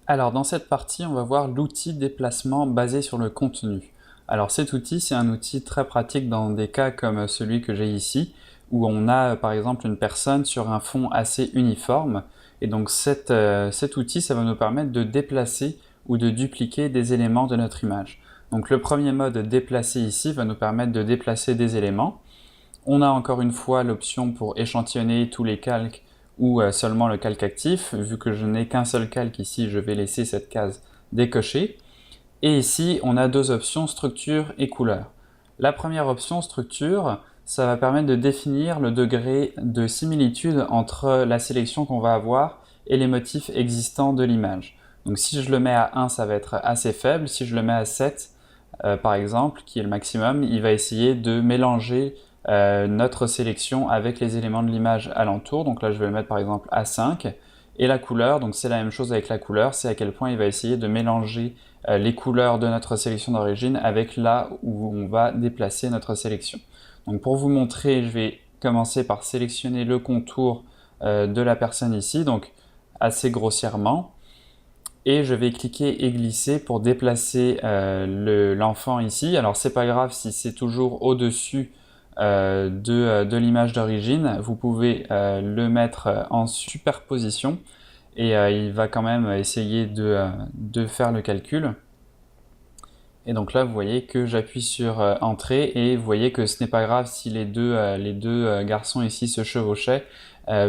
Alors dans cette partie, on va voir l'outil déplacement basé sur le contenu. Alors cet outil, c'est un outil très pratique dans des cas comme celui que j'ai ici, où on a par exemple une personne sur un fond assez uniforme. Et donc cet outil, ça va nous permettre de déplacer ou de dupliquer des éléments de notre image. Donc le premier mode déplacer ici va nous permettre de déplacer des éléments. On a encore une fois l'option pour échantillonner tous les calques ou seulement le calque actif. Vu que je n'ai qu'un seul calque ici, je vais laisser cette case décochée. Et ici, on a deux options, structure et couleur. La première option, structure, ça va permettre de définir le degré de similitude entre la sélection qu'on va avoir et les motifs existants de l'image. Donc si je le mets à 1, ça va être assez faible. Si je le mets à 7, par exemple, qui est le maximum, il va essayer de mélanger notre sélection avec les éléments de l'image alentour. Donc là, je vais le mettre par exemple à 5. Et la couleur, donc c'est la même chose avec la couleur, c'est à quel point il va essayer de mélanger les couleurs de notre sélection d'origine avec là où on va déplacer notre sélection. Donc pour vous montrer, je vais commencer par sélectionner le contour de la personne ici, donc assez grossièrement. Et je vais cliquer et glisser pour déplacer l'enfant ici. Alors c'est pas grave si c'est toujours au-dessus de l'image d'origine. Vous pouvez le mettre en superposition et il va quand même essayer de faire le calcul. Et donc là, vous voyez que j'appuie sur Entrée et vous voyez que ce n'est pas grave si les deux garçons ici se chevauchaient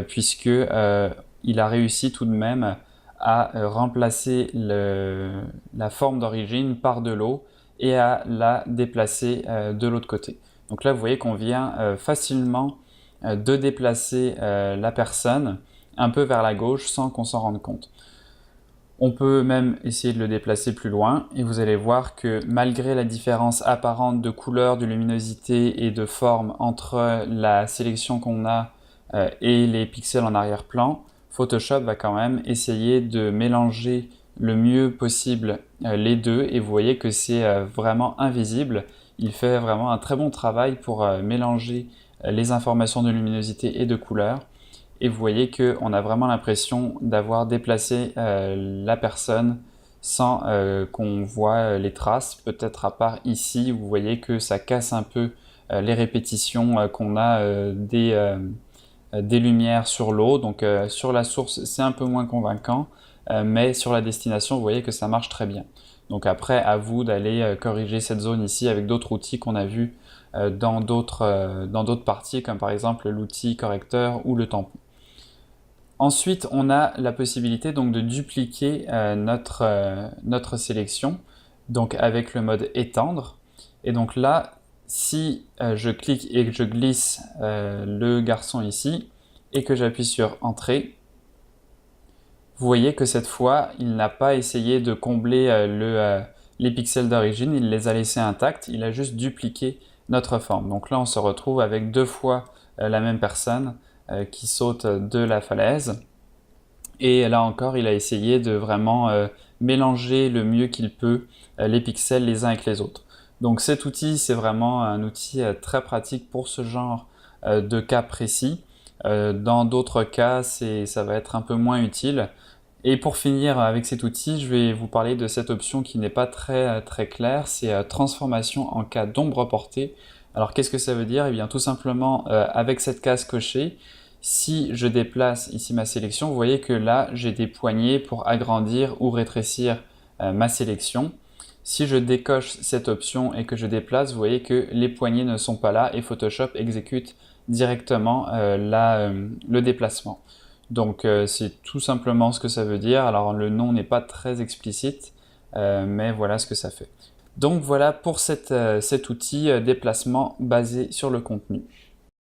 puisque il a réussi tout de même à remplacer la forme d'origine par de l'eau et à la déplacer de l'autre côté. Donc là, vous voyez qu'on vient facilement de déplacer la personne un peu vers la gauche sans qu'on s'en rende compte. On peut même essayer de le déplacer plus loin et vous allez voir que malgré la différence apparente de couleur, de luminosité et de forme entre la sélection qu'on a et les pixels en arrière-plan, Photoshop va quand même essayer de mélanger le mieux possible les deux et vous voyez que c'est vraiment invisible. Il fait vraiment un très bon travail pour mélanger les informations de luminosité et de couleur. Et vous voyez qu'on a vraiment l'impression d'avoir déplacé la personne sans qu'on voit les traces, peut-être à part ici, où vous voyez que ça casse un peu les répétitions qu'on a des lumières sur l'eau. Donc sur la source, c'est un peu moins convaincant, mais sur la destination, vous voyez que ça marche très bien. Donc après, à vous d'aller corriger cette zone ici avec d'autres outils qu'on a vus dans d'autres parties, comme par exemple l'outil correcteur ou le tampon. Ensuite, on a la possibilité donc de dupliquer notre sélection, donc avec le mode étendre. Et donc là, si je clique et que je glisse le garçon ici et que j'appuie sur Entrée, vous voyez que cette fois, il n'a pas essayé de combler les pixels d'origine, il les a laissés intacts, il a juste dupliqué notre forme. Donc là, on se retrouve avec deux fois la même personne qui saute de la falaise. Et là encore, il a essayé de vraiment mélanger le mieux qu'il peut les pixels les uns avec les autres. Donc cet outil, c'est vraiment un outil très pratique pour ce genre de cas précis. Dans d'autres cas, ça va être un peu moins utile. Et pour finir avec cet outil, je vais vous parler de cette option qui n'est pas très claire, c'est transformation en cas d'ombre portée. Alors qu'est-ce que ça veut dire? Eh bien tout simplement, avec cette case cochée, si je déplace ici ma sélection, vous voyez que là, j'ai des poignées pour agrandir ou rétrécir ma sélection. Si je décoche cette option et que je déplace, vous voyez que les poignées ne sont pas là et Photoshop exécute directement le déplacement. Donc c'est tout simplement ce que ça veut dire. Alors le nom n'est pas très explicite, mais voilà ce que ça fait. Donc voilà pour cet outil déplacement basé sur le contenu.